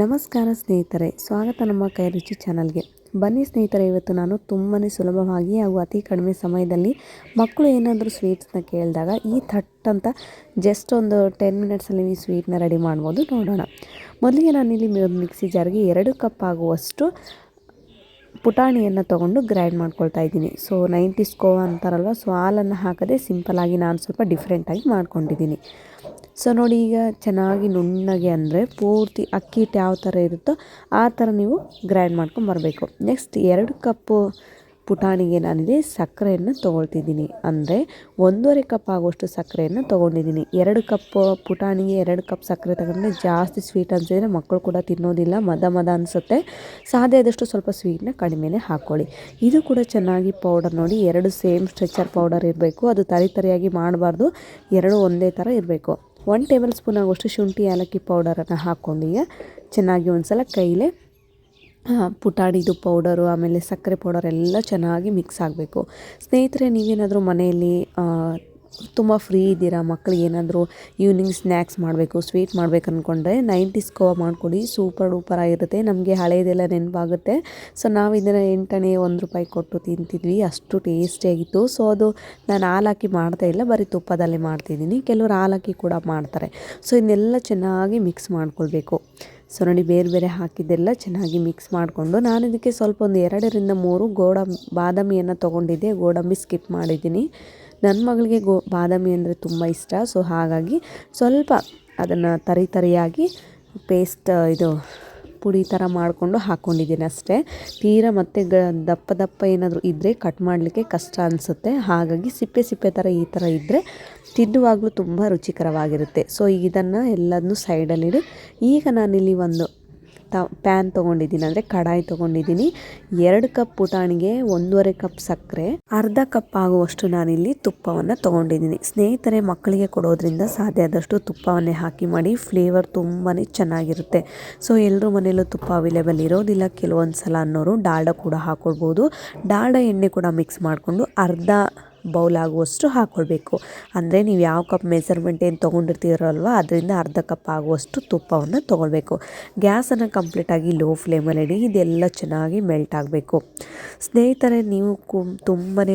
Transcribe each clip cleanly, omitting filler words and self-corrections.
ನಮಸ್ಕಾರ ಸ್ನೇಹಿತರೆ, ಸ್ವಾಗತ ನಮ್ಮ ಕೈ ರುಚಿ ಚಾನಲ್ಗೆ. ಬನ್ನಿ ಸ್ನೇಹಿತರೆ, ಇವತ್ತು ನಾನು ತುಂಬಾ ಸುಲಭವಾಗಿ ಹಾಗೂ ಅತಿ ಕಡಿಮೆ ಸಮಯದಲ್ಲಿ ಮಕ್ಕಳು ಏನಾದರೂ ಸ್ವೀಟ್ಸ್ನ ಕೇಳಿದಾಗ ಈ ಥಟ್ ಅಂತ ಜಸ್ಟ್ ಒಂದು 10 ಮಿನಿಟ್ಸಲ್ಲಿ ಈ ಸ್ವೀಟ್ನ ರೆಡಿ ಮಾಡ್ಬೋದು. ನೋಡೋಣ. ಮೊದಲಿಗೆ ನಾನಿಲ್ಲಿ ಮಿಕ್ಸಿ ಜಾರ್ಗೆ 2 ಕಪ್ ಆಗುವಷ್ಟು ಪುಟಾಣಿಯನ್ನು ತೊಗೊಂಡು ಗ್ರೈಂಡ್ ಮಾಡ್ಕೊಳ್ತಾ ಇದ್ದೀನಿ. ಸೊ 90s ಕೋವಾ ಅಂತಾರಲ್ವ, ಸೊ ಹಾಲನ್ನು ಹಾಕದೆ ಸಿಂಪಲಾಗಿ ನಾನು ಸ್ವಲ್ಪ ಡಿಫ್ರೆಂಟಾಗಿ ಮಾಡ್ಕೊಂಡಿದ್ದೀನಿ. ಸೊ ನೋಡಿ, ಈಗ ಚೆನ್ನಾಗಿ ನುಣ್ಣಗೆ ಅಂದರೆ ಪೂರ್ತಿ ಅಕ್ಕಿ ಹಿಟ್ಟು ಯಾವ ಥರ ಇರುತ್ತೋ ಆ ಥರ ನೀವು ಗ್ರೈಂಡ್ ಮಾಡ್ಕೊಂಬರಬೇಕು. ನೆಕ್ಸ್ಟ್ 2 ಕಪ್ಪು ಪುಟಾಣಿಗೆ ನಾನಿಲ್ಲಿ ಸಕ್ಕರೆಯನ್ನು ತೊಗೊಳ್ತಿದ್ದೀನಿ. ಅಂದರೆ 1.5 ಕಪ್ ಆಗುವಷ್ಟು ಸಕ್ಕರೆಯನ್ನು ತೊಗೊಂಡಿದ್ದೀನಿ. 2 ಕಪ್ ಪುಟಾಣಿಗೆ 2 ಕಪ್ ಸಕ್ಕರೆ ತಗೊಂಡ್ರೆ ಜಾಸ್ತಿ ಸ್ವೀಟ್ ಅನಿಸಿದರೆ ಮಕ್ಕಳು ಕೂಡ ತಿನ್ನೋದಿಲ್ಲ, ಮದ ಅನಿಸುತ್ತೆ. ಸಾಧ್ಯ ಆದಷ್ಟು ಸ್ವಲ್ಪ ಸ್ವೀಟ್ನ ಕಡಿಮೆನೇ ಹಾಕ್ಕೊಳ್ಳಿ. ಇದು ಕೂಡ ಚೆನ್ನಾಗಿ ಪೌಡರ್ ನೋಡಿ, 2 ಸೇಮ್ ಸ್ಟ್ರೆಚರ್ ಪೌಡರ್ ಇರಬೇಕು. ಅದು ತರಿಯಾಗಿ ಮಾಡಬಾರ್ದು, 2 ಒಂದೇ ಥರ ಇರಬೇಕು. 1 ಟೇಬಲ್ ಸ್ಪೂನ್ ಆಗುವಷ್ಟು ಶುಂಠಿ ಏಲಕ್ಕಿ ಪೌಡರನ್ನು ಹಾಕ್ಕೊಂಡು ಈಗ ಚೆನ್ನಾಗಿ ಒಂದು ಸಲ ಕೈಲೇ ಪುಟಾಣಿದು ಪೌಡರು ಆಮೇಲೆ ಸಕ್ಕರೆ ಪೌಡರ್ ಎಲ್ಲ ಚೆನ್ನಾಗಿ ಮಿಕ್ಸ್ ಆಗಬೇಕು. ಸ್ನೇಹಿತರೆ, ನೀವೇನಾದರೂ ಮನೆಯಲ್ಲಿ ತುಂಬ ಫ್ರೀ ಇದ್ದೀರಾ, ಮಕ್ಕಳಿಗೆ ಏನಾದರೂ ಈವ್ನಿಂಗ್ ಸ್ನ್ಯಾಕ್ಸ್ ಮಾಡಬೇಕು, ಸ್ವೀಟ್ ಮಾಡಬೇಕು ಅಂದ್ಕೊಂಡ್ರೆ 90s ಕೋವಾ ಮಾಡಿಕೊಡಿ. ಸೂಪರ್ ಡೂಪರ್ ಆಗಿರುತ್ತೆ. ನಮಗೆ ಹಳೆಯದೆಲ್ಲ ನೆನಪಾಗುತ್ತೆ. ಸೊ ನಾವು ಇದನ್ನು 8 ಆಣೆ ₹1 ಕೊಟ್ಟು ತಿಂತಿದ್ವಿ, ಅಷ್ಟು ಟೇಸ್ಟಿಯಾಗಿತ್ತು. ಸೊ ಅದು ನಾನು ಹಾಲಾಕಿ ಮಾಡ್ತಾಯಿಲ್ಲ, ಬರೀ ತುಪ್ಪದಲ್ಲೇ ಮಾಡ್ತಿದ್ದೀನಿ. ಕೆಲವರು ಹಾಲಾಕಿ ಕೂಡ ಮಾಡ್ತಾರೆ. ಸೊ ಇದನ್ನೆಲ್ಲ ಚೆನ್ನಾಗಿ ಮಿಕ್ಸ್ ಮಾಡ್ಕೊಳ್ಬೇಕು. ಸೊ ನೋಡಿ, ಬೇರೆ ಬೇರೆ ಹಾಕಿದ್ದೆಲ್ಲ ಚೆನ್ನಾಗಿ ಮಿಕ್ಸ್ ಮಾಡಿಕೊಂಡು ನಾನು ಇದಕ್ಕೆ ಸ್ವಲ್ಪ ಒಂದು 2ರಿಂದ 3 ಬಾದಾಮಿಯನ್ನು ತೊಗೊಂಡಿದ್ದೆ. ಗೋಡಂಬಿ ಸ್ಕಿಪ್ ಮಾಡಿದ್ದೀನಿ. ನನ್ನ ಮಗಳಿಗೆ ಬಾದಾಮಿ ಅಂದರೆ ತುಂಬ ಇಷ್ಟ. ಸೊ ಹಾಗಾಗಿ ಸ್ವಲ್ಪ ಅದನ್ನು ತರಿಯಾಗಿ ಪೇಸ್ಟ್ ಪುಡಿ ಥರ ಮಾಡಿಕೊಂಡು ಹಾಕ್ಕೊಂಡಿದ್ದೀನಿ ಅಷ್ಟೇ. ತೀರಾ ಮತ್ತು ದಪ್ಪ ಏನಾದರೂ ಇದ್ದರೆ ಕಟ್ ಮಾಡಲಿಕ್ಕೆ ಕಷ್ಟ ಅನಿಸುತ್ತೆ. ಹಾಗಾಗಿ ಸಿಪ್ಪೆ ಥರ ಈ ಥರ ಇದ್ದರೆ ತಿನ್ನುವಾಗಲೂ ತುಂಬ ರುಚಿಕರವಾಗಿರುತ್ತೆ. ಸೊ ಇದನ್ನು ಎಲ್ಲದನ್ನೂ ಸೈಡಲ್ಲಿಡಿ. ಈಗ ನಾನಿಲ್ಲಿ ಒಂದು ಪ್ಯಾನ್ ತೊಗೊಂಡಿದ್ದೀನಿ, ಅಂದರೆ ಕಡಾಯಿ ತೊಗೊಂಡಿದ್ದೀನಿ. 2 ಕಪ್ ಪುಟಾಣಿಗೆ 1.5 ಕಪ್ ಸಕ್ಕರೆ, ಅರ್ಧ ಕಪ್ ಆಗುವಷ್ಟು ನಾನಿಲ್ಲಿ ತುಪ್ಪವನ್ನು ತೊಗೊಂಡಿದ್ದೀನಿ. ಸ್ನೇಹಿತರೆ, ಮಕ್ಕಳಿಗೆ ಕೊಡೋದ್ರಿಂದ ಸಾಧ್ಯ ಆದಷ್ಟು ತುಪ್ಪವನ್ನೇ ಹಾಕಿ ಮಾಡಿ. ಫ್ಲೇವರ್ ತುಂಬಾ ಚೆನ್ನಾಗಿರುತ್ತೆ. ಸೊ ಎಲ್ಲರೂ ಮನೆಯಲ್ಲೂ ತುಪ್ಪ ಅವೈಲೇಬಲ್ ಇರೋದಿಲ್ಲ, ಕೆಲವೊಂದು ಸಲ ಅನ್ನೋರು ಡಾಲ್ಡ ಕೂಡ ಹಾಕ್ಕೊಳ್ಬೋದು. ಡಾಲ್ಡ ಎಣ್ಣೆ ಕೂಡ ಮಿಕ್ಸ್ ಮಾಡಿಕೊಂಡು ಅರ್ಧ ಬೌಲ್ ಆಗುವಷ್ಟು ಹಾಕ್ಕೊಳ್ಬೇಕು. ಅಂದರೆ ನೀವು ಯಾವ ಕಪ್ ಮೆಜರ್ಮೆಂಟ್ ಏನು ತೊಗೊಂಡಿರ್ತೀರಲ್ವ ಅದರಿಂದ ಅರ್ಧ ಕಪ್ ಆಗುವಷ್ಟು ತುಪ್ಪವನ್ನು ತೊಗೊಳ್ಬೇಕು. ಗ್ಯಾಸನ್ನು ಕಂಪ್ಲೀಟಾಗಿ ಲೋ ಫ್ಲೇಮಲ್ಲಿ ಇಡಿ. ಇದೆಲ್ಲ ಚೆನ್ನಾಗಿ ಮೆಲ್ಟ್ ಆಗಬೇಕು. ಸ್ನೇಹಿತರೆ, ನೀವು ತುಂಬಾ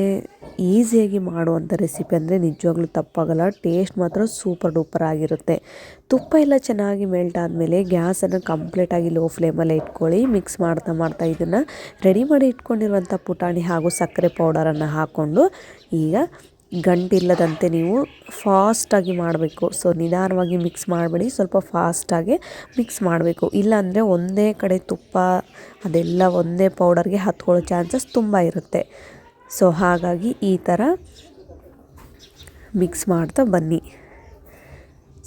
ಈಸಿಯಾಗಿ ಮಾಡುವಂಥ ರೆಸಿಪಿ, ಅಂದರೆ ನಿಜವಾಗ್ಲೂ ತಪ್ಪಾಗಲ್ಲ. ಟೇಸ್ಟ್ ಮಾತ್ರ ಸೂಪರ್ ಡೂಪರ್ ಆಗಿರುತ್ತೆ. ತುಪ್ಪ ಎಲ್ಲ ಚೆನ್ನಾಗಿ ಮೆಲ್ಟ್ ಆದಮೇಲೆ ಗ್ಯಾಸನ್ನು ಕಂಪ್ಲೀಟಾಗಿ ಲೋ ಫ್ಲೇಮಲ್ಲೇ ಇಟ್ಕೊಳ್ಳಿ. ಮಿಕ್ಸ್ ಮಾಡ್ತಾ ಇದನ್ನು ರೆಡಿ ಮಾಡಿ ಇಟ್ಕೊಂಡಿರುವಂಥ ಪುಟಾಣಿ ಹಾಗೂ ಸಕ್ಕರೆ ಪೌಡರನ್ನು ಹಾಕ್ಕೊಂಡು ಈಗ ಗಂಟಿಲ್ಲದಂತೆ ನೀವು ಫಾಸ್ಟಾಗಿ ಮಾಡಬೇಕು. ಸೊ ನಿಧಾನವಾಗಿ ಮಿಕ್ಸ್ ಮಾಡಬೇಡಿ, ಸ್ವಲ್ಪ ಫಾಸ್ಟಾಗಿ ಮಿಕ್ಸ್ ಮಾಡಬೇಕು. ಇಲ್ಲಾಂದರೆ ಒಂದೇ ಕಡೆ ತುಪ್ಪ ಅದೆಲ್ಲ ಒಂದೇ ಪೌಡರ್ಗೆ ಹತ್ಕೊಳ್ಳೋ ಚಾನ್ಸಸ್ ತುಂಬ ಇರುತ್ತೆ. ಸೊ ಹಾಗಾಗಿ ಈ ಥರ ಮಿಕ್ಸ್ ಮಾಡ್ತಾ ಬನ್ನಿ.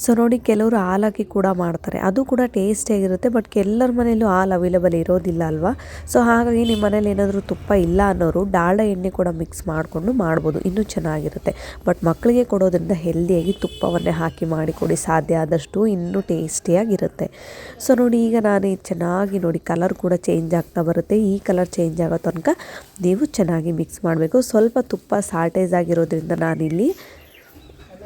ಸೊ ನೋಡಿ, ಕೆಲವರು ಹಾಲಾಕಿ ಕೂಡ ಮಾಡ್ತಾರೆ, ಅದು ಕೂಡ ಟೇಸ್ಟಿಯಾಗಿರುತ್ತೆ. ಬಟ್ ಎಲ್ಲರ ಮನೆಯಲ್ಲೂ ಹಾಲು ಅವೈಲೇಬಲ್ ಇರೋದಿಲ್ಲ ಅಲ್ವಾ. ಸೊ ಹಾಗಾಗಿ ನಿಮ್ಮ ಮನೇಲಿ ಏನಾದರೂ ತುಪ್ಪ ಇಲ್ಲ ಅನ್ನೋರು ಡಾಲ್ಡ ಎಣ್ಣೆ ಕೂಡ ಮಿಕ್ಸ್ ಮಾಡಿಕೊಂಡು ಮಾಡ್ಬೋದು, ಇನ್ನೂ ಚೆನ್ನಾಗಿರುತ್ತೆ. ಬಟ್ ಮಕ್ಕಳಿಗೆ ಕೊಡೋದ್ರಿಂದ ಹೆಲ್ದಿಯಾಗಿ ತುಪ್ಪವನ್ನೇ ಹಾಕಿ ಮಾಡಿಕೊಡಿ, ಸಾಧ್ಯ ಆದಷ್ಟು ಇನ್ನೂ ಟೇಸ್ಟಿಯಾಗಿರುತ್ತೆ. ಸೊ ನೋಡಿ, ಈಗ ನಾನು ಚೆನ್ನಾಗಿ ನೋಡಿ ಕಲರ್ ಕೂಡ ಚೇಂಜ್ ಆಗ್ತಾ ಬರುತ್ತೆ. ಈ ಕಲರ್ ಚೇಂಜ್ ಆಗೋ ತನಕ ನೀವು ಚೆನ್ನಾಗಿ ಮಿಕ್ಸ್ ಮಾಡಬೇಕು. ಸ್ವಲ್ಪ ತುಪ್ಪ ಸಾಲ್ಟೇಜ್ ಆಗಿರೋದ್ರಿಂದ ನಾನಿಲ್ಲಿ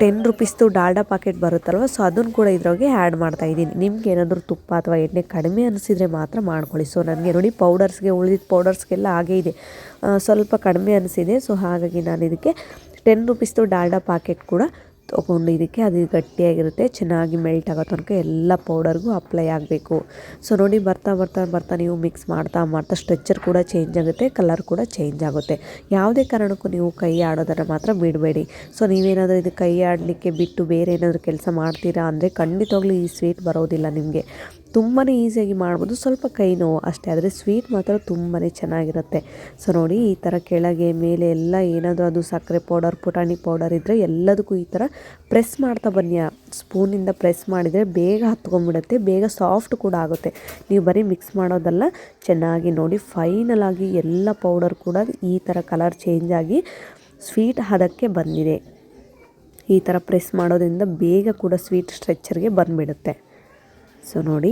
₹10 ಡಾಲ್ಡಾ ಪ್ಯಾಕೆಟ್ ಬರುತ್ತಲ್ವ, ಸೊ ಅದನ್ನು ಕೂಡ ಇದ್ರಾಗೆ ಆ್ಯಡ್ ಮಾಡ್ತಾಯಿದ್ದೀನಿ. ನಿಮ್ಗೆ ಏನಾದರೂ ತುಪ್ಪ ಅಥವಾ ಎಣ್ಣೆ ಕಡಿಮೆ ಅನಿಸಿದರೆ ಮಾತ್ರ ಮಾಡ್ಕೊಳ್ಳಿ. ಸೊ ನನಗೆ ನೋಡಿ ಉಳಿದಿದ್ದ ಪೌಡರ್ಸ್ಗೆಲ್ಲ ಹಾಗೇ ಇದೆ, ಸ್ವಲ್ಪ ಕಡಿಮೆ ಅನಿಸಿದೆ. ಸೊ ಹಾಗಾಗಿ ನಾನು ಇದಕ್ಕೆ ₹10 ಡಾಲ್ಡಾ ಪ್ಯಾಕೆಟ್ ಕೂಡ ತೊಗೊಂಡು ಇದಕ್ಕೆ ಅದು ಗಟ್ಟಿಯಾಗಿರುತ್ತೆ. ಚೆನ್ನಾಗಿ ಮೆಲ್ಟ್ ಆಗೋ ತನಕ ಎಲ್ಲ ಪೌಡರ್ಗೂ ಅಪ್ಲೈ ಆಗಬೇಕು. ಸೊ ನೋಡಿ, ಬರ್ತಾ ನೀವು ಮಿಕ್ಸ್ ಮಾಡ್ತಾ ಸ್ಟ್ರೆಚರ್ ಕೂಡ ಚೇಂಜ್ ಆಗುತ್ತೆ, ಕಲರ್ ಕೂಡ ಚೇಂಜ್ ಆಗುತ್ತೆ. ಯಾವುದೇ ಕಾರಣಕ್ಕೂ ನೀವು ಕೈ ಆಡೋದನ್ನು ಮಾತ್ರ ಬಿಡಬೇಡಿ. ಸೊ ನೀವೇನಾದರೂ ಇದು ಕೈ ಆಡಲಿಕ್ಕೆ ಬಿಟ್ಟು ಬೇರೆ ಏನಾದರೂ ಕೆಲಸ ಮಾಡ್ತೀರಾ ಅಂದರೆ ಖಂಡಿತವಾಗ್ಲೂ ಈ ಸ್ವೀಟ್ ಬರೋದಿಲ್ಲ ನಿಮಗೆ. ತುಂಬಾ ಈಸಿಯಾಗಿ ಮಾಡ್ಬೋದು, ಸ್ವಲ್ಪ ಕೈ ನೋವು ಅಷ್ಟೇ, ಆದರೆ ಸ್ವೀಟ್ ಮಾತ್ರ ತುಂಬಾ ಚೆನ್ನಾಗಿರುತ್ತೆ. ಸೊ ನೋಡಿ, ಈ ಥರ ಕೆಳಗೆ ಮೇಲೆ ಎಲ್ಲ ಏನಾದರೂ ಅದು ಸಕ್ಕರೆ ಪೌಡರ್ ಪುಟಾಣಿ ಪೌಡರ್ ಇದ್ದರೆ ಎಲ್ಲದಕ್ಕೂ ಈ ಥರ ಪ್ರೆಸ್ ಮಾಡ್ತಾ ಬನ್ನಿ. ಸ್ಪೂನಿಂದ ಪ್ರೆಸ್ ಮಾಡಿದರೆ ಬೇಗ ಹತ್ಕೊಂಡ್ಬಿಡುತ್ತೆ, ಬೇಗ ಸಾಫ್ಟ್ ಕೂಡ ಆಗುತ್ತೆ. ನೀವು ಬರೀ ಮಿಕ್ಸ್ ಮಾಡೋದಲ್ಲ, ಚೆನ್ನಾಗಿ ನೋಡಿ ಫೈನಲ್ ಆಗಿ ಎಲ್ಲ ಪೌಡರ್ ಕೂಡ ಈ ಥರ ಕಲರ್ ಚೇಂಜ್ ಆಗಿ ಸ್ವೀಟ್ ಹದಕ್ಕೆ ಬಂದಿದೆ. ಈ ಥರ ಪ್ರೆಸ್ ಮಾಡೋದ್ರಿಂದ ಬೇಗ ಕೂಡ ಸ್ವೀಟ್ ಸ್ಟ್ರೆಚರ್ಗೆ ಬಂದುಬಿಡುತ್ತೆ. ಸೊ ನೋಡಿ,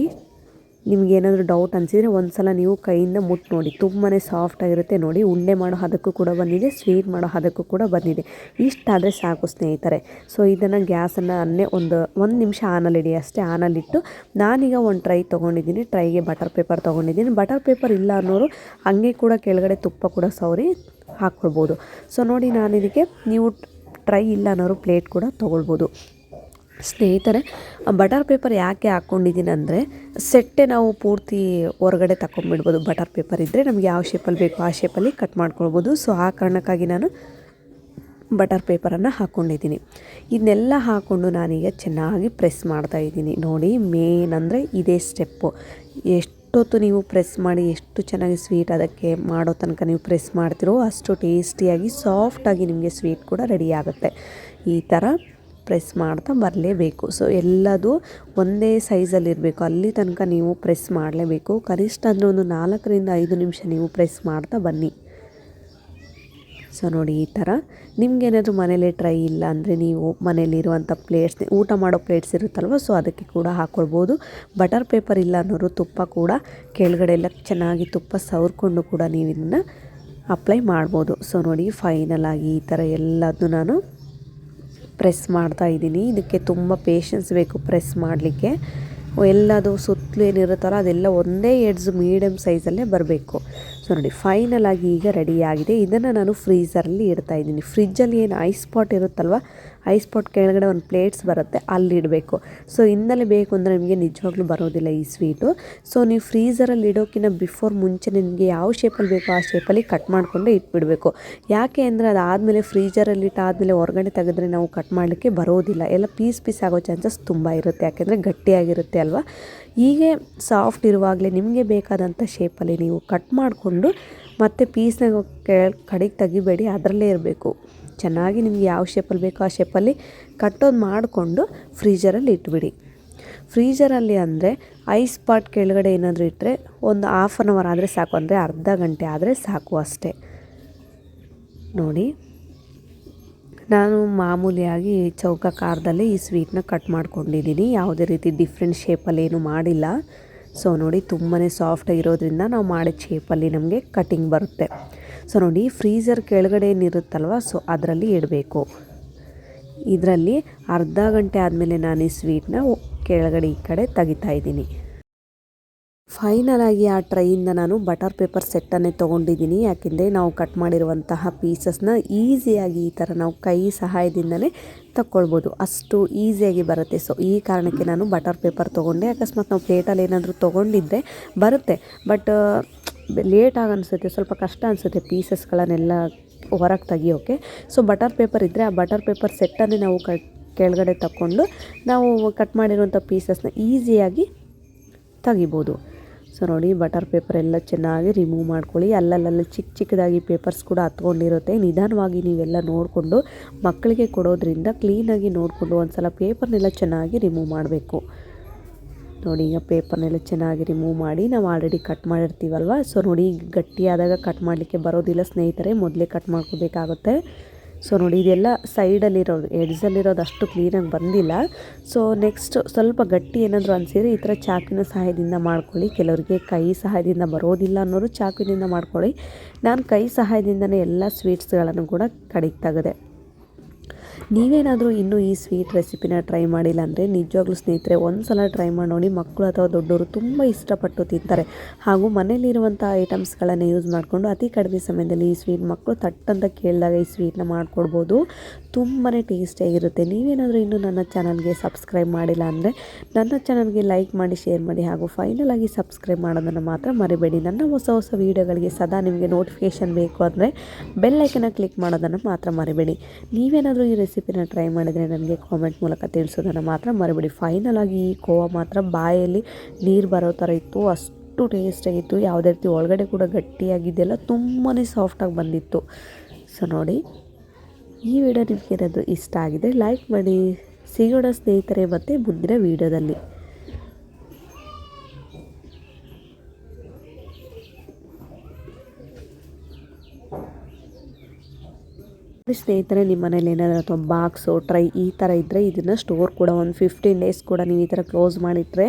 ನಿಮಗೇನಾದರೂ ಡೌಟ್ ಅನಿಸಿದರೆ ಒಂದು ಸಲ ನೀವು ಕೈಯಿಂದ ಮುಟ್ಟು ನೋಡಿ, ತುಂಬಾ ಸಾಫ್ಟಾಗಿರುತ್ತೆ. ನೋಡಿ, ಉಂಡೆ ಮಾಡೋ ಹದಕ್ಕೂ ಕೂಡ ಬಂದಿದೆ, ಸ್ವೀಟ್ ಮಾಡೋ ಹದಕ್ಕೂ ಕೂಡ ಬಂದಿದೆ. ಇಷ್ಟಾದರೆ ಸಾಕು ಸ್ನೇಹಿತರೆ. ಸೊ ಇದನ್ನು ಗ್ಯಾಸನ್ನು ಒಂದು ನಿಮಿಷ ಆನಲ್ಲಿಡಿ ಅಷ್ಟೇ. ಆನಲ್ಲಿಟ್ಟು ನಾನೀಗ ಒಂದು ಟ್ರೈ ತೊಗೊಂಡಿದ್ದೀನಿ. ಟ್ರೈಗೆ ಬಟರ್ ಪೇಪರ್ ತೊಗೊಂಡಿದ್ದೀನಿ. ಬಟರ್ ಪೇಪರ್ ಇಲ್ಲ ಅನ್ನೋರು ಹಾಗೆ ಕೂಡ ಕೆಳಗಡೆ ತುಪ್ಪ ಕೂಡ ಸವರಿ ಹಾಕ್ಕೊಳ್ಬೋದು. ಸೊ ನೋಡಿ, ನಾನು ಇದಕ್ಕೆ ನೀವು ಟ್ರೈ ಇಲ್ಲ ಅನ್ನೋರು ಪ್ಲೇಟ್ ಕೂಡ ತೊಗೊಳ್ಬೋದು. ಸ್ನೇಹಿತರೆ, ಬಟರ್ ಪೇಪರ್ ಯಾಕೆ ಹಾಕ್ಕೊಂಡಿದ್ದೀನಿ ಅಂದರೆ ಸೆಟ್ಟೆ ನಾವು ಪೂರ್ತಿ ಹೊರಗಡೆ ತಗೊಂಡ್ಬಿಡ್ಬೋದು. ಬಟರ್ ಪೇಪರ್ ಇದ್ದರೆ ನಮಗೆ ಯಾವ ಶೇಪಲ್ಲಿ ಬೇಕೋ ಆ ಶೇಪಲ್ಲಿ ಕಟ್ ಮಾಡ್ಕೊಳ್ಬೋದು. ಸೊ ಆ ಕಾರಣಕ್ಕಾಗಿ ನಾನು ಬಟರ್ ಪೇಪರನ್ನು ಹಾಕ್ಕೊಂಡಿದ್ದೀನಿ. ಇದನ್ನೆಲ್ಲ ಹಾಕ್ಕೊಂಡು ನಾನೀಗ ಚೆನ್ನಾಗಿ ಪ್ರೆಸ್ ಮಾಡ್ತಾಯಿದ್ದೀನಿ. ನೋಡಿ, ಮೇನ್ ಅಂದರೆ ಇದೇ ಸ್ಟೆಪ್ಪು. ಎಷ್ಟೊತ್ತು ನೀವು ಪ್ರೆಸ್ ಮಾಡಿ ಎಷ್ಟು ಚೆನ್ನಾಗಿ ಸ್ವೀಟ್ ಅದಕ್ಕೆ ಮಾಡೋ ತನಕ ನೀವು ಪ್ರೆಸ್ ಮಾಡ್ತಿರೋ ಅಷ್ಟು ಟೇಸ್ಟಿಯಾಗಿ ಸಾಫ್ಟಾಗಿ ನಿಮಗೆ ಸ್ವೀಟ್ ಕೂಡ ರೆಡಿ ಆಗುತ್ತೆ. ಈ ಥರ ಪ್ರೆಸ್ ಮಾಡ್ತಾ ಬರಲೇಬೇಕು. ಸೊ ಎಲ್ಲದು ಒಂದೇ ಸೈಜಲ್ಲಿರಬೇಕು, ಅಲ್ಲಿ ತನಕ ನೀವು ಪ್ರೆಸ್ ಮಾಡಲೇಬೇಕು. ಕನಿಷ್ಠ ಅಂದರೆ ಒಂದು 4ರಿಂದ 5 ನಿಮಿಷ ನೀವು ಪ್ರೆಸ್ ಮಾಡ್ತಾ ಬನ್ನಿ. ಸೊ ನೋಡಿ, ಈ ಥರ ನಿಮಗೇನಾದರೂ ಮನೇಲಿ ಟ್ರೈ ಇಲ್ಲ ಅಂದರೆ ನೀವು ಮನೇಲಿರುವಂಥ ಪ್ಲೇಟ್ಸ್, ಊಟ ಮಾಡೋ ಪ್ಲೇಟ್ಸ್ ಇರುತ್ತಲ್ವ, ಸೊ ಅದಕ್ಕೆ ಕೂಡ ಹಾಕ್ಕೊಳ್ಬೋದು. ಬಟರ್ ಪೇಪರ್ ಇಲ್ಲ ಅನ್ನೋರು ತುಪ್ಪ ಕೂಡ ಕೆಳಗಡೆ ಎಲ್ಲ ಚೆನ್ನಾಗಿ ತುಪ್ಪ ಸವರ್ಕೊಂಡು ಕೂಡ ನೀವು ಇದನ್ನು ಅಪ್ಲೈ ಮಾಡ್ಬೋದು. ಸೊ ನೋಡಿ, ಫೈನಲ್ ಆಗಿ ಈ ಥರ ಎಲ್ಲದನ್ನು ನಾನು ಪ್ರೆಸ್ ಮಾಡ್ತಾ ಇದ್ದೀನಿ. ಇದಕ್ಕೆ ತುಂಬ ಪೇಷನ್ಸ್ ಬೇಕು ಪ್ರೆಸ್ ಮಾಡಲಿಕ್ಕೆ. ಎಲ್ಲದು ಸುತ್ತಲೂ ಏನಿರುತ್ತಲ್ಲ ಅದೆಲ್ಲ ಒಂದೇ ಎಡ್ಜ್ ಮೀಡಿಯಮ್ ಸೈಜಲ್ಲೇ ಬರಬೇಕು. ಸೊ ನೋಡಿ, ಫೈನಲ್ ಆಗಿ ಈಗ ರೆಡಿಯಾಗಿದೆ. ಇದನ್ನು ನಾನು ಫ್ರೀಝರಲ್ಲಿ ಇಡ್ತಾಯಿದ್ದೀನಿ. ಫ್ರಿಜ್ಜಲ್ಲಿ ಏನು ಐಸ್ ಪಾಟ್ ಇರುತ್ತಲ್ವ, ಐಸ್ ಪಾಟ್ ಕೆಳಗಡೆ ಒಂದು ಪ್ಲೇಟ್ಸ್ ಬರುತ್ತೆ, ಅಲ್ಲಿ ಇಡಬೇಕು. ಸೊ ಇಂದಲೇ ಬೇಕು ಅಂದರೆ ನಿಮಗೆ ನಿಜವಾಗ್ಲೂ ಬರೋದಿಲ್ಲ ಈ ಸ್ವೀಟು. ಸೊ ನೀವು ಫ್ರೀಝರಲ್ಲಿ ಇಡೋಕ್ಕಿಂತ ಮುಂಚೆ ನಿಮಗೆ ಯಾವ ಶೇಪಲ್ಲಿ ಬೇಕೋ ಆ ಶೇಪಲ್ಲಿ ಕಟ್ ಮಾಡಿಕೊಂಡು ಇಟ್ಬಿಡಬೇಕು. ಯಾಕೆ ಅಂದರೆ ಅದಾದಮೇಲೆ ಫ್ರೀಝರಲ್ಲಿ ಇಟ್ಟಾದಮೇಲೆ ಹೊರಗಡೆ ತೆಗೆದ್ರೆ ನಾವು ಕಟ್ ಮಾಡಲಿಕ್ಕೆ ಬರೋದಿಲ್ಲ, ಎಲ್ಲ ಪೀಸ್ ಆಗೋ ಚಾನ್ಸಸ್ ತುಂಬ ಇರುತ್ತೆ. ಯಾಕೆಂದರೆ ಗಟ್ಟಿಯಾಗಿರುತ್ತೆ ಅಲ್ವಾ. ಹೀಗೆ ಸಾಫ್ಟ್ ಇರುವಾಗಲೇ ನಿಮಗೆ ಬೇಕಾದಂಥ ಶೇಪಲ್ಲಿ ನೀವು ಕಟ್ ಮಾಡಿಕೊಂಡು ಮತ್ತು ಪೀಸ್ನಾಗ ಕಡೆಗೆ ತೆಗಿಬೇಡಿ, ಅದರಲ್ಲೇ ಇರಬೇಕು. ಚೆನ್ನಾಗಿ ನಿಮ್ಗೆ ಯಾವ ಶೇಪಲ್ಲಿ ಬೇಕೋ ಆ ಶೇಪಲ್ಲಿ ಕಟ್ಟೋದು ಮಾಡಿಕೊಂಡು ಫ್ರೀಜರಲ್ಲಿ ಇಟ್ಬಿಡಿ. ಫ್ರೀಜರಲ್ಲಿ ಅಂದರೆ ಐಸ್ ಪಾಟ್ ಕೆಳಗಡೆ ಏನಾದರೂ ಇಟ್ಟರೆ ಒಂದು 1/2 ಅವರ್ ಆದರೆ ಸಾಕು, ಅಂದರೆ ಅರ್ಧ ಗಂಟೆ ಆದರೆ ಸಾಕು ಅಷ್ಟೇ. ನೋಡಿ, ನಾನು ಮಾಮೂಲಿಯಾಗಿ ಚೌಕಾಕಾರದಲ್ಲಿ ಈ ಸ್ವೀಟ್ನ ಕಟ್ ಮಾಡ್ಕೊಂಡಿದ್ದೀನಿ. ಯಾವುದೇ ರೀತಿ ಡಿಫ್ರೆಂಟ್ ಶೇಪಲ್ಲಿ ಏನು ಮಾಡಿಲ್ಲ. ಸೊ ನೋಡಿ, ತುಂಬಾ ಸಾಫ್ಟಾಗಿರೋದ್ರಿಂದ ನಾವು ಮಾಡಿದ ಶೇಪಲ್ಲಿ ನಮಗೆ ಕಟಿಂಗ್ ಬರುತ್ತೆ. ಸೊ ನೋಡಿ, ಫ್ರೀಝರ್ ಕೆಳಗಡೆ ಏನಿರುತ್ತಲ್ವ, ಸೊ ಅದರಲ್ಲಿ ಇಡಬೇಕು. ಇದರಲ್ಲಿ ಅರ್ಧ ಗಂಟೆ ಆದಮೇಲೆ ನಾನು ಈ ಸ್ವೀಟ್ನ ಕೆಳಗಡೆ ಈ ಕಡೆ ತೆಗಿತಾ ಇದ್ದೀನಿ. ಫೈನಲ್ ಆಗಿ ಆ ಟ್ರೈಯಿಂದ ನಾನು ಬಟರ್ ಪೇಪರ್ ಸೆಟ್ಟನ್ನೇ ತೊಗೊಂಡಿದ್ದೀನಿ. ಯಾಕೆಂದರೆ ನಾವು ಕಟ್ ಮಾಡಿರುವಂತಹ ಪೀಸಸ್ನ ಈಸಿಯಾಗಿ ಈ ಥರ ನಾವು ಕೈ ಸಹಾಯದಿಂದನೇ ತಗೊಳ್ಬೋದು, ಅಷ್ಟು ಈಸಿಯಾಗಿ ಬರುತ್ತೆ. ಸೊ ಈ ಕಾರಣಕ್ಕೆ ನಾನು ಬಟರ್ ಪೇಪರ್ ತೊಗೊಂಡೆ. ಅಕಸ್ಮಾತ್ ನಾವು ಪ್ಲೇಟಲ್ಲಿ ಏನಾದರೂ ತೊಗೊಂಡಿದ್ದರೆ ಬರುತ್ತೆ, ಬಟ್ ಲೇಟಾಗಿ ಅನಿಸುತ್ತೆ, ಸ್ವಲ್ಪ ಕಷ್ಟ ಅನಿಸುತ್ತೆ ಪೀಸಸ್ಗಳನ್ನೆಲ್ಲ ಹೊರಗೆ ತೆಗಿಯೋಕ್ಕೆ. ಸೊ ಬಟರ್ ಪೇಪರ್ ಇದ್ದರೆ ಆ ಬಟರ್ ಪೇಪರ್ ಸೆಟ್ಟನ್ನೇ ನಾವು ಕೆಳಗಡೆ ತಗೊಂಡು ನಾವು ಕಟ್ ಮಾಡಿರುವಂಥ ಪೀಸಸ್ನ ಈಸಿಯಾಗಿ ತೆಗಿಬೋದು. ಸೊ ನೋಡಿ, ಬಟರ್ ಪೇಪರ್ ಎಲ್ಲ ಚೆನ್ನಾಗಿ ರಿಮೂವ್ ಮಾಡ್ಕೊಳ್ಳಿ. ಅಲ್ಲಲ್ಲಿ ಚಿಕ್ಕದಾಗಿ ಪೇಪರ್ಸ್ ಕೂಡ ಹತ್ಕೊಂಡಿರುತ್ತೆ. ನಿಧಾನವಾಗಿ ನೀವೆಲ್ಲ ನೋಡಿಕೊಂಡು ಮಕ್ಕಳಿಗೆ ಕೊಡೋದ್ರಿಂದ ಕ್ಲೀನಾಗಿ ನೋಡಿಕೊಂಡು ಒಂದು ಸಲ ಪೇಪರ್ನೆಲ್ಲ ಚೆನ್ನಾಗಿ ರಿಮೂವ್ ಮಾಡಬೇಕು. ನೋಡಿ, ಈಗ ಪೇಪರ್ನೆಲ್ಲ ಚೆನ್ನಾಗಿ ರಿಮೂವ್ ಮಾಡಿ ನಾವು ಆಲ್ರೆಡಿ ಕಟ್ ಮಾಡಿರ್ತೀವಲ್ವ. ಸೊ ನೋಡಿ, ಗಟ್ಟಿಯಾದಾಗ ಕಟ್ ಮಾಡಲಿಕ್ಕೆ ಬರೋದಿಲ್ಲ ಸ್ನೇಹಿತರೆ, ಮೊದಲೇ ಕಟ್ ಮಾಡ್ಕೋಬೇಕಾಗುತ್ತೆ. ಸೊ ನೋಡಿ, ಇದೆಲ್ಲ ಸೈಡಲ್ಲಿರೋದು, ಎಡ್ಜಲ್ಲಿರೋದು ಅಷ್ಟು ಕ್ಲೀನಾಗಿ ಬಂದಿಲ್ಲ. ಸೊ ನೆಕ್ಸ್ಟ್ ಸ್ವಲ್ಪ ಗಟ್ಟಿ ಏನಾದರೂ ಅನಿಸಿದರೆ ಈ ಥರ ಚಾಕಿನ ಸಹಾಯದಿಂದ ಮಾಡ್ಕೊಳ್ಳಿ. ಕೆಲವರಿಗೆ ಕೈ ಸಹಾಯದಿಂದ ಬರೋದಿಲ್ಲ ಅನ್ನೋರು ಚಾಕಿನಿಂದ ಮಾಡ್ಕೊಳ್ಳಿ. ನಾನು ಕೈ ಸಹಾಯದಿಂದನೇ ಎಲ್ಲ ಸ್ವೀಟ್ಸ್ಗಳನ್ನು ಕೂಡ ಕಡೆಗೆ ತೆಗೆದೆ. ನೀವೇನಾದರೂ ಇನ್ನೂ ಈ ಸ್ವೀಟ್ ರೆಸಿಪಿನ ಟ್ರೈ ಮಾಡಿಲ್ಲ ಅಂದರೆ ನಿಜವಾಗ್ಲೂ ಸ್ನೇಹಿತರೆ ಒಂದು ಸಲ ಟ್ರೈ ಮಾಡಿ ನೋಡಿ. ಮಕ್ಕಳು ಅಥವಾ ದೊಡ್ಡವರು ತುಂಬ ಇಷ್ಟಪಟ್ಟು ತಿಂತಾರೆ. ಹಾಗೂ ಮನೇಲಿರುವಂಥ ಐಟಮ್ಸ್ಗಳನ್ನು ಯೂಸ್ ಮಾಡಿಕೊಂಡು ಅತಿ ಕಡಿಮೆ ಸಮಯದಲ್ಲಿ ಈ ಸ್ವೀಟ್ ಮಕ್ಕಳು ತಟ್ಟಂತ ಕೇಳಿದಾಗ ಈ ಸ್ವೀಟ್ನ ಮಾಡಿಕೊಡ್ಬೋದು. ತುಂಬಾ ಟೇಸ್ಟಿಯಾಗಿರುತ್ತೆ. ನೀವೇನಾದರೂ ಇನ್ನೂ ನನ್ನ ಚಾನಲ್ಗೆ ಸಬ್ಸ್ಕ್ರೈಬ್ ಮಾಡಿಲ್ಲ ಅಂದರೆ ನನ್ನ ಚಾನಲ್ಗೆ ಲೈಕ್ ಮಾಡಿ, ಶೇರ್ ಮಾಡಿ, ಹಾಗೂ ಫೈನಲ್ ಆಗಿ ಸಬ್ಸ್ಕ್ರೈಬ್ ಮಾಡೋದನ್ನು ಮಾತ್ರ ಮರಿಬೇಡಿ. ನನ್ನ ಹೊಸ ವೀಡಿಯೋಗಳಿಗೆ ಸದಾ ನಿಮಗೆ ನೋಟಿಫಿಕೇಷನ್ ಬೇಕು ಅಂದರೆ ಬೆಲ್ ಐಕನ್ನ ಕ್ಲಿಕ್ ಮಾಡೋದನ್ನು ಮಾತ್ರ ಮರಿಬೇಡಿ. ನೀವೇನಾದರೂ ಈ ರೆಸಿಪಿನ ಟ್ರೈ ಮಾಡಿದರೆ ನನಗೆ ಕಾಮೆಂಟ್ ಮೂಲಕ ತಿಳಿಸೋದನ್ನು ಮಾತ್ರ ಮರಿಬೇಡಿ. ಫೈನಲ್ ಆಗಿ ಈ ಕೋವಾ ಮಾತ್ರ ಬಾಯಲ್ಲಿ ನೀರು ಬರೋ ಥರ ಇತ್ತು, ಅಷ್ಟು ಟೇಸ್ಟಾಗಿತ್ತು. ಯಾವುದೇ ರೀತಿ ಒಳಗಡೆ ಕೂಡ ಗಟ್ಟಿಯಾಗಿದ್ದೆಲ್ಲ ತುಂಬಾ ಸಾಫ್ಟಾಗಿ ಬಂದಿತ್ತು. ಸೊ ನೋಡಿ, ಈ ವಿಡಿಯೋ ನಿಮಗೆ ಏನಾದರೂ ಇಷ್ಟ ಆಗಿದೆ ಲೈಕ್ ಮಾಡಿ. ಸಿಗೋಣ ಸ್ನೇಹಿತರೆ ಮತ್ತೆ ಮುಂದಿನ ವಿಡಿಯೋದಲ್ಲಿ. ಸ್ನೇಹಿತರೆ, ನಿಮ್ಮ ಮನೇಲಿ ಏನಾದರೂ ಅಥವಾ ಬಾಕ್ಸು ಟ್ರೈ ಈ ಥರ ಇದ್ದರೆ ಇದನ್ನು ಸ್ಟೋರ್ ಕೂಡ ಒಂದು 15 ಡೇಸ್ ಕೂಡ ನೀವು ಈ ಥರ ಕ್ಲೋಸ್ ಮಾಡಿಟ್ರೆ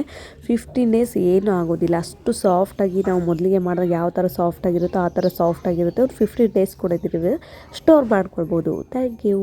15 ಡೇಸ್ ಏನೂ ಆಗೋದಿಲ್ಲ. ಅಷ್ಟು ಸಾಫ್ಟಾಗಿ ನಾವು ಮೊದಲಿಗೆ ಮಾಡಿದಾಗ ಯಾವ ಥರ ಸಾಫ್ಟಾಗಿರುತ್ತೋ ಆ ಥರ ಸಾಫ್ಟಾಗಿರುತ್ತೆ. ಒಂದು 15 ಡೇಸ್ ಕೂಡ ಇದನ್ನು ಸ್ಟೋರ್ ಮಾಡ್ಕೊಳ್ಬೋದು. Thank you.